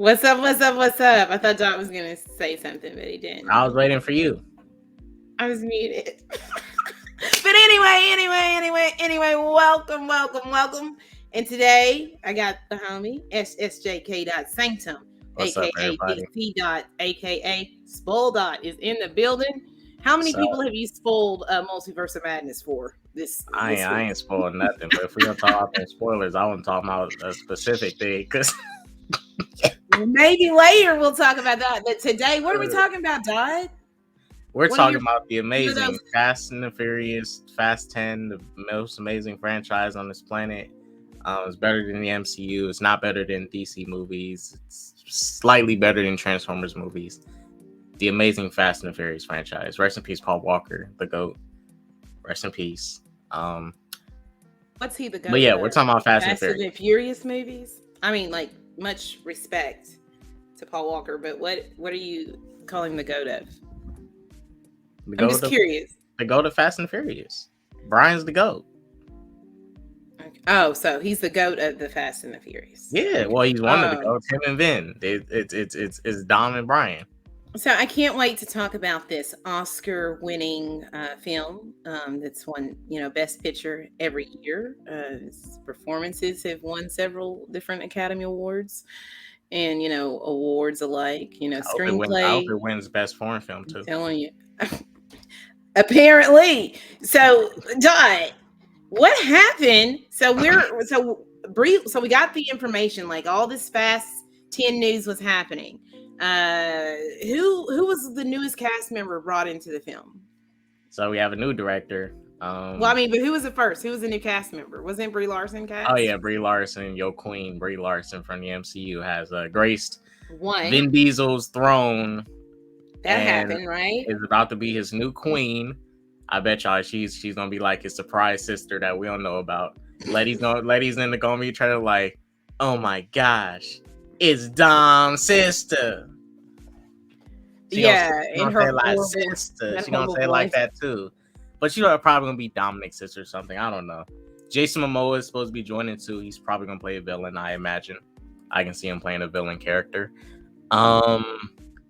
What's up? What's up? What's up? I thought Dot was gonna say something, but he didn't. I was waiting for you. I was muted. But anyway, welcome. And today I got the homie SSJ Sanctum, What's up, aka everybody? DC aka Spoil is in the building. How many So people have you spoiled Multiverse of Madness for this I week? ain't spoiling nothing. But if we're gonna talk about them spoilers, I want to talk about a specific thing because Maybe later we'll talk about that. But today, what are we talking about, Dot? we're One of talking your about the one of amazing those Fast and the Furious, Fast 10, the most amazing franchise on this planet. It's better than the MCU. It's not better than DC movies. It's slightly better than Transformers movies. The amazing Fast and the Furious franchise. Rest in peace, Paul Walker, the GOAT. Rest in peace. What's he the go? But yeah, we're talking about Fast and Fast and Furious. Furious movies. I mean, like much respect to Paul Walker, but what are you calling the goat of? I'm just curious. The GOAT of Fast and Furious. Brian's the GOAT. Okay. Oh, so he's the goat of the Fast and the Furious. Yeah, well, he's one of the GOATs. Him and Vin. It's Dom and Brian. So I can't wait to talk about this Oscar-winning film that's won, Best Picture every year. Its performances have won several different Academy Awards, and awards alike. I Screenplay. hope it wins Best Foreign Film too. I'm telling you, apparently. So, Dot, what happened? So we got the information. Like all this Fast 10 news was happening. Who was the newest cast member brought into the film? So we have a new director. But who was the first? Who was the new cast member? Wasn't Brie Larson cast? Oh yeah, Brie Larson, Yo Queen, Brie Larson from the MCU has graced Vin Diesel's throne. That happened, right? Is about to be his new queen. I bet y'all she's gonna be like his surprise sister that we don't know about. Ladies in the gonna be trying to like, oh my gosh, it's Dom's sister. She in her like sister. She gonna say it like that too. But she's probably gonna be Dominic's sister or something. I don't know. Jason Momoa is supposed to be joining too. He's probably gonna play a villain, I imagine. I can see him playing a villain character.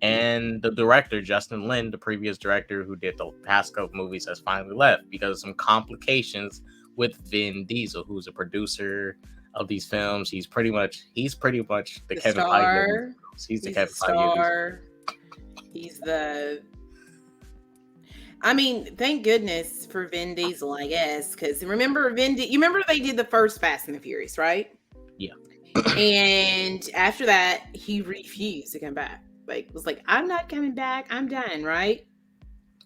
And the director, Justin Lin, the previous director who did the past couple movies, has finally left because of some complications with Vin Diesel, who's a producer of these films. He's pretty much the Kevin Feige. He's the Kevin Feige. He's the. I mean, thank goodness for Vin Diesel, I guess, because remember you remember they did the first Fast and the Furious, right? Yeah. And after that, he refused to come back. Was like, I'm not coming back. I'm done, right?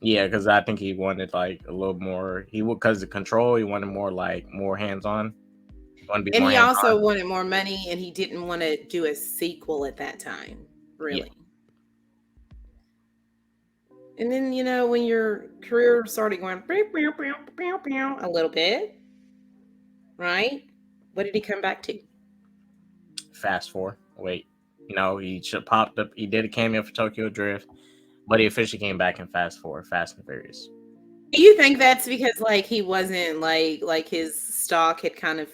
Yeah, because I think he wanted like a little more. Because of Control, he wanted more hands-on. And he also wanted more money, and he didn't want to do a sequel at that time, really. Yeah. And then, when your career started going a little bit, right? What did he come back to? Fast 4. Wait. He popped up. He did a cameo for Tokyo Drift, but he officially came back in Fast 4, Fast and Furious. Do you think that's because he wasn't like his stock had kind of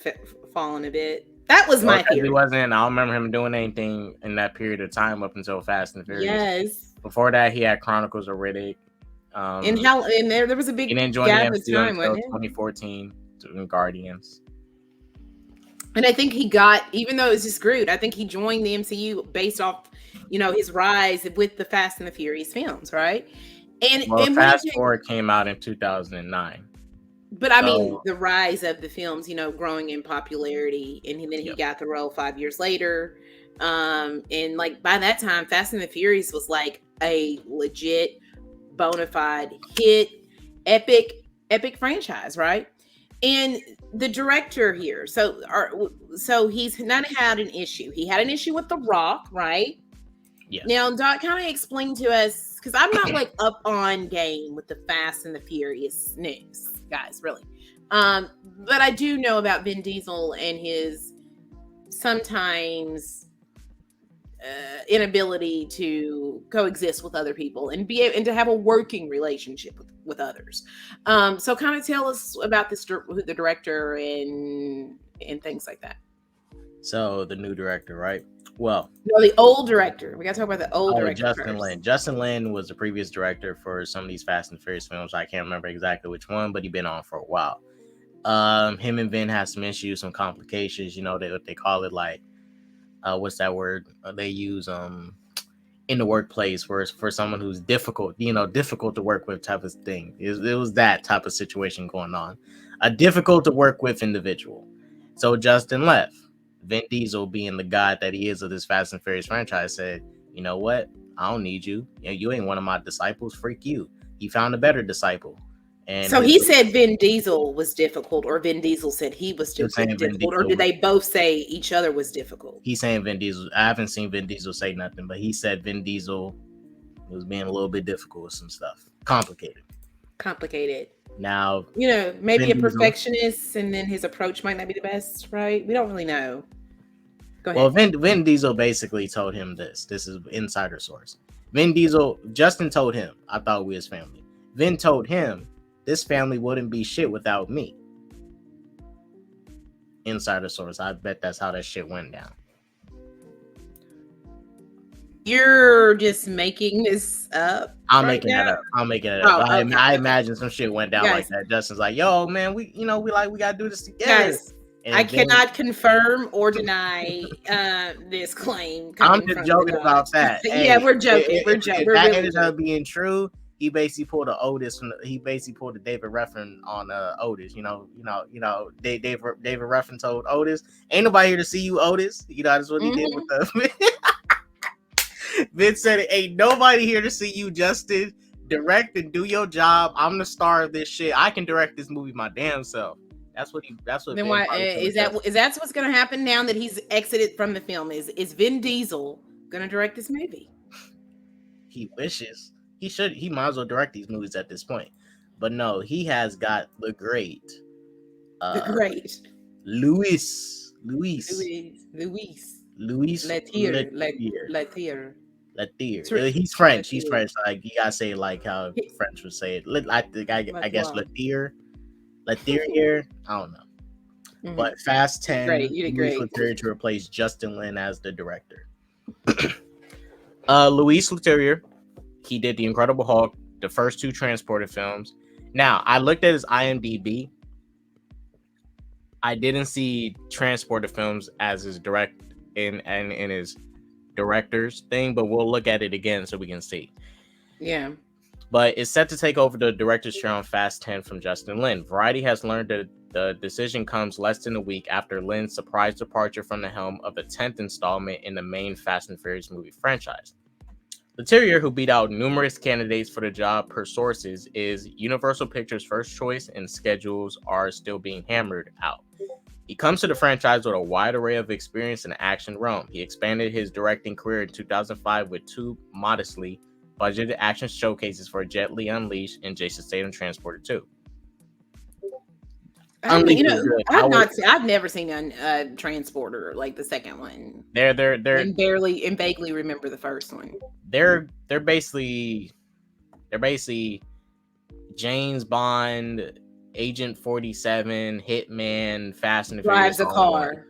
fallen a bit? That was my theory. He wasn't. I don't remember him doing anything in that period of time up until Fast and Furious. Yes. Before that, he had Chronicles of Riddick. And there was a big he didn't join gap the of time, until 2014 doing Guardians. And I think he got, even though it was just Groot, I think he joined the MCU based off, his rise with the Fast and the Furious films, right? And Fast 4 came out in 2009. But I mean, the rise of the films, growing in popularity, and then he got the role 5 years later. And by that time, Fast and the Furious was like a legit, bona fide hit, epic franchise, right? And the director here, so he's not had an issue. He had an issue with The Rock, right? Yeah. Now, Doc, kind of explain to us, because I'm not up on game with the Fast and the Furious news, guys, really. But I do know about Vin Diesel and his sometimes inability to coexist with other people and to have a working relationship with others. So kind of tell us about the director and things like that. So the new director, right? Well, no, the old director. We got to talk about the old director Justin first. Lin. Justin Lin was the previous director for some of these Fast and Furious films. I can't remember exactly which one, but he's been on for a while. Him and Vin had some issues, some complications. You know, what they call it, like, what's that word they use in the workplace for someone who's difficult, difficult to work with type of thing. It was that type of situation going on, a difficult to work with individual. So Justin left. Vin Diesel, being the god that he is of this Fast and Furious franchise, said, "You know what? I don't need you. You ain't one of my disciples. Freak you." He found a better disciple. And So he said Vin Diesel was difficult, or Vin Diesel said he was saying Vin difficult, or Diesel did they both say each other was difficult? He's saying Vin Diesel. I haven't seen Vin Diesel say nothing, but he said Vin Diesel was being a little bit difficult with some stuff. Complicated. Now, maybe Vin a perfectionist, Diesel, and then his approach might not be the best, right? We don't really know. Go ahead. Well, Vin Diesel basically told him this. This is insider source. Justin told him, "I thought we was family." Vin told him, "This family wouldn't be shit without me." Insider source. I bet that's how that shit went down. You're just making this up. I'm making that up. Oh, okay. I imagine some shit went down like that. Justin's like, "Yo, man, we gotta do this together." Guys, I cannot confirm or deny this claim. I'm just joking about that. Yeah, we're joking. We're joking. If that ended up being true, he basically pulled a Otis he basically pulled a David Ruffin on Otis. David Ruffin told Otis, "Ain't nobody here to see you, Otis." That's what he did with the. Vince said, "Ain't nobody here to see you, Justin. Direct and do your job. I'm the star of this shit. I can direct this movie my damn self." That's what. Then why is that what's going to happen now that he's exited from the film? Is Vin Diesel going to direct this movie? He wishes he should. He might as well direct these movies at this point. But no, he has got the great, Luis Lethier. He's French. He's French. Like, you gotta say it like how French would say it. I guess Lethier. I don't know. Mm-hmm. But Fast 10, Luis Leterrier to replace Justin Lin as the director. Luis Leterrier, he did The Incredible Hulk, the first two Transporter films. Now, I looked at his IMDb. I didn't see Transporter films as his in his director's thing, but we'll look at it again so we can see. Yeah. But it's set to take over the director's chair on Fast 10 from Justin Lin. Variety has learned that the decision comes less than a week after Lin's surprise departure from the helm of the 10th installment in the main Fast and Furious movie franchise. Leterrier, who beat out numerous candidates for the job per sources, is Universal Pictures' first choice, and schedules are still being hammered out. He comes to the franchise with a wide array of experience in the action realm. He expanded his directing career in 2005 with two modestly budgeted action showcases for Jet Li Unleashed and Jason Statham Transporter 2. I've never seen a Transporter like the second one. They're and vaguely remember the first one. They're basically James Bond, Agent 47, Hitman, Fast and the Furious. Drives a car.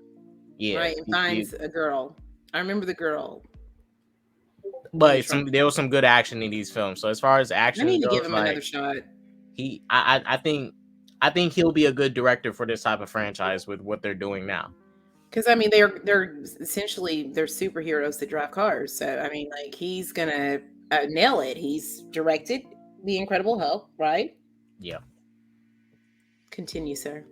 Yeah. Right, and finds a girl. I remember the girl. But there was some good action in these films. So as far as action, I need to give him another shot. I think he'll be a good director for this type of franchise with what they're doing now. Because I mean, they're essentially superheroes that drive cars. So I mean, like, he's gonna nail it. He's directed The Incredible Hulk, right? Yeah. Continue, sir.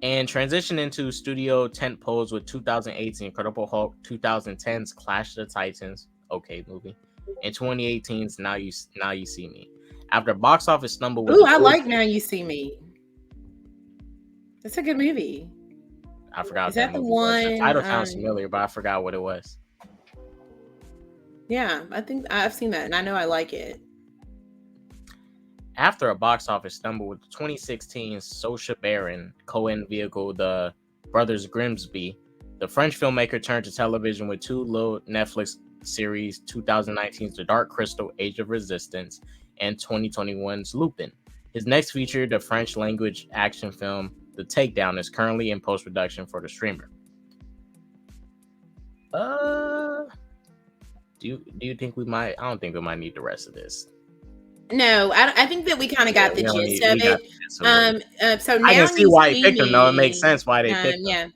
And transition into studio tentpoles with 2008's Incredible Hulk, 2010's Clash of the Titans, okay movie, and 2018's Now You See Me. After box office stumble with I like Now You See Me. That's a good movie. I forgot. Is that the one? The title sounds familiar, but I forgot what it was. Yeah, I think I've seen that, and I know I like it. After a box office stumble with the 2016 Saoirse Baron Cohen vehicle, The Brothers Grimsby, the French filmmaker turned to television with two little Netflix series, 2019's The Dark Crystal, Age of Resistance, and 2021's Lupin. His next feature, the French language action film The Takedown, is currently in post-production for the streamer. Uh, do you think we might? I don't think we might need the rest of this. No, I think that we kind of Yeah, got the we don't gist need. of We got it. the gist of it. So I can now see you why he see picked him, though. It makes me. sense why they picked him. Yeah,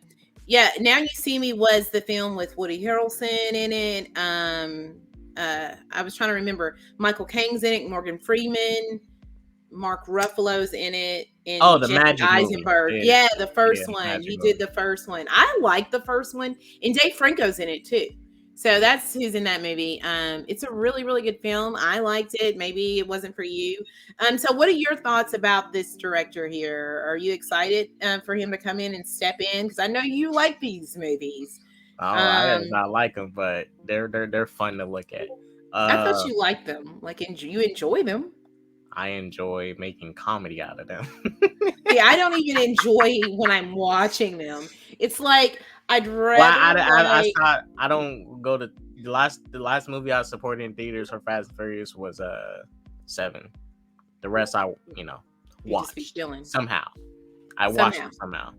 yeah. Now you see me was the film with Woody Harrelson in it. I was trying to remember. Michael Caine's in it. Morgan Freeman. Mark Ruffalo's in it, Oh, and the Jesse Magic movie. Eisenberg. Yeah, Yeah, the yeah, first the one. Magic He did movie. the first one. I like the first one, and Dave Franco's in it too. So that's who's in that movie. It's a really, really good film. I liked it. Maybe it wasn't for you. So what are your thoughts about this director here? Are you excited for him to come in and step in? Because I know you like these movies. Oh, I Um, did not like them, but they're fun to look at. I thought Uh, you liked them. Like, you enjoy them. I enjoy making comedy out of them. See, I don't even enjoy when I'm watching them. It's like I'd Well, rather like I don't go to the last movie I supported in theaters for Fast and Furious was 7. The rest I you just be watched chilling somehow. I watched somehow. it somehow.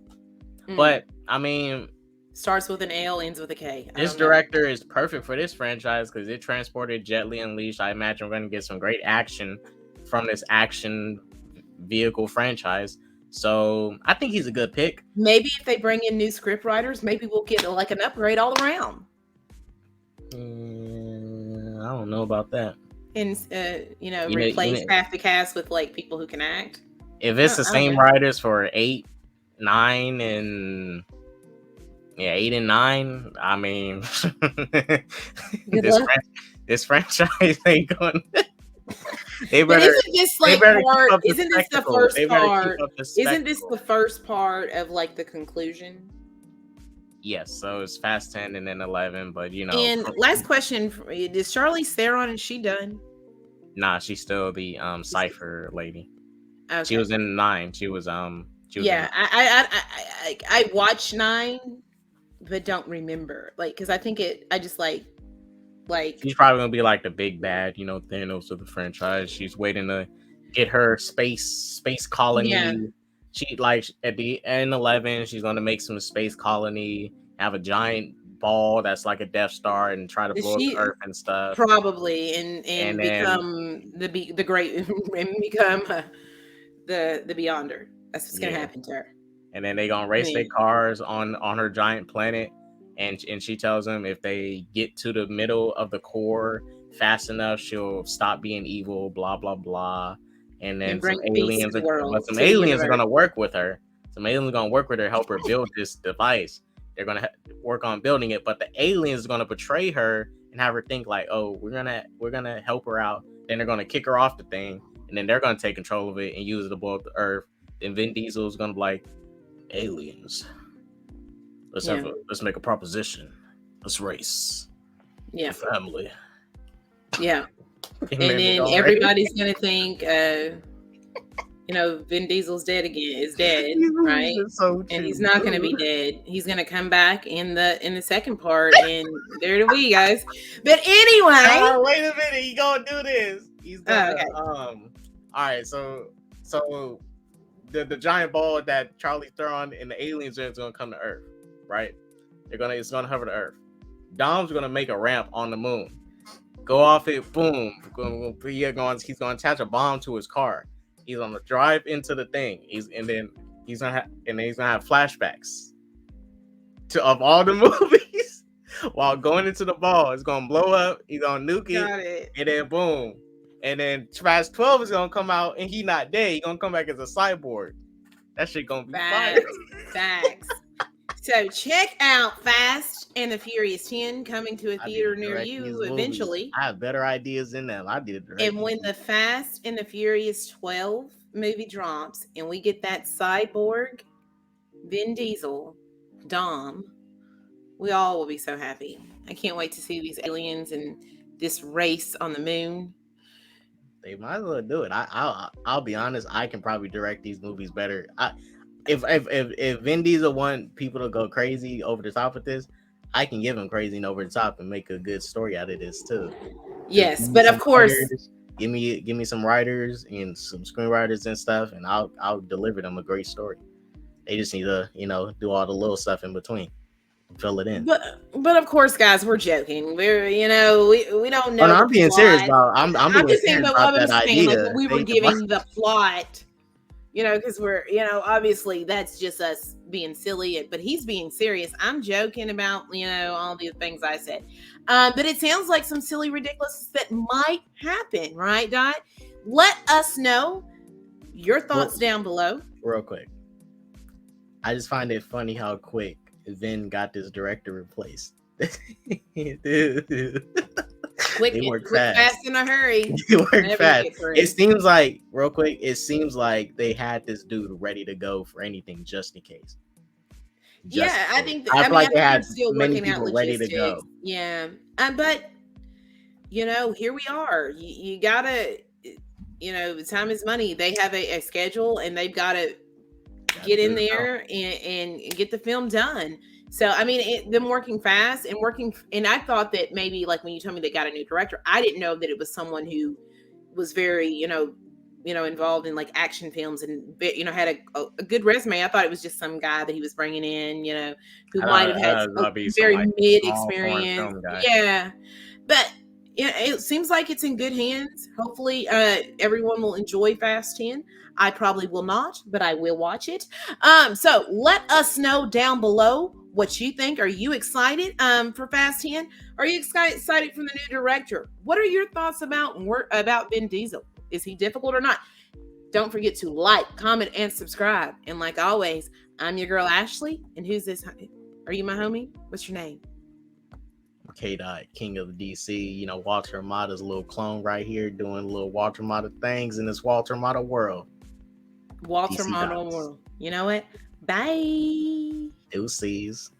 Mm. But I mean, Starts with an L, ends with a K. I this don't know. director is perfect for this franchise because it transported Jet Li Unleashed. I imagine we're going to get some great action from this action vehicle franchise. So I think he's a good pick. Maybe if they bring in new script writers, maybe we'll get like an upgrade all around. I don't know about that. And You replace know, half the cast with like people who can act. if it's the I don't same know. writers for 8, 9, and 8 and 9, I mean, Good luck. this franchise ain't going. They But better. isn't this They like better keep part? up the Isn't this the spectacle. first They better keep part? up the Isn't this spectacle. the first part of like the conclusion? Yes, so it's Fast 10 and then 11, but And last question: is Charlize Theron? Is she done? nah, she's still the Cypher lady. Okay. She was in 9. She was Yeah, I watched 9, but don't remember because I think I just like she's probably gonna be like the big bad, Thanos of the franchise. She's waiting to get her space colony. Yeah. She like at the end 11, she's gonna make some space colony, have a giant ball that's like a Death Star, and try to blow up the Earth and stuff. Probably and And become the great and become the Beyonder. That's what's gonna happen to her. And then they gonna race their cars on her giant planet, and she tells them if they get to the middle of the core fast enough, she'll stop being evil. Blah blah blah. And then some aliens are gonna work with her. Some aliens are gonna work with her, help her build this device. They're gonna work on building it, but the aliens are gonna betray her and have her think like, oh, we're gonna help her out. Then they're gonna kick her off the thing, and then they're gonna take control of it and use it to blow up the Earth. Then Vin Diesel is gonna be like, aliens, let's make a proposition. Let's race. Yeah, family. Yeah, and then everybody's gonna think, Vin Diesel's dead again. Is dead, right? And he's not gonna be dead. He's gonna come back in the second part, and there to be, guys. But anyway, wait a minute, he gonna do this. He's gonna all right. So the giant ball that Charlie Theron and the aliens are gonna come to Earth, right? It's gonna hover to Earth. Dom's gonna make a ramp on the moon. Go off it, boom. He's gonna attach a bomb to his car. He's gonna drive into the thing. He's gonna have flashbacks of all the movies while going into the ball. It's gonna blow up. He's gonna nuke it, and then boom. And then Fast 12 is gonna come out, and he not dead. He gonna come back as a cyborg. That shit gonna be fire. Facts. So check out Fast and the Furious 10 coming to a theater near you eventually. I have better ideas than them. I did it. And when the Fast and the Furious 12 movie drops, and we get that cyborg, Vin Diesel, Dom, we all will be so happy. I can't wait to see these aliens and this race on the moon. They might as well do it. I'll be honest. I can probably direct these movies better. If Vin Diesel want people to go crazy over the top with this, I can give him crazy and over the top and make a good story out of this too. Yes, but of course, give me some writers and some screenwriters and stuff, and I'll deliver them a great story. They just need to do all the little stuff in between. fill it in. But of course, guys, we're joking. We're we don't Oh know no, the I'm being serious plot. about. I'm I'm being just saying, serious but about I'm that just saying, like idea. when we were Think about. giving the plot, because we're obviously that's just us being silly, but he's being serious. I'm joking about all the things I said, but it sounds like some silly ridiculous that might happen, right, Dot? Let us know your thoughts down below. Real quick, I just find it funny how quick Vin got this director replaced. Quick, fast, in a hurry. They work fast. It seems like, real quick, they had this dude ready to go for anything just in case. I think I feel like they had still many working people out ready to go. Yeah, but here we are. You gotta, time is money. They have a schedule, and they've got to get in there and get the film done. So, I mean, them working fast and I thought that maybe, like, when you told me they got a new director, I didn't know that it was someone who was very, involved in like action films and, had a good resume. I thought it was just some guy that he was bringing in, who might have had a very mid experience. Yeah. But it seems like it's in good hands. Hopefully, everyone will enjoy Fast 10. I probably will not, but I will watch it. So let us know down below what you think. Are you excited for Fast 10? Are you excited from the new director? What are your thoughts about Vin Diesel? Is he difficult or not? Don't forget to like, comment, and subscribe. And like always, I'm your girl Ashley. And who's this? Are you my homie? What's your name? K-Dot, King of the DC. Walter Amada's little clone right here doing little Walter Amada things in this Walter Amada world. Walter Amada world. You know what? Bye. Deuces.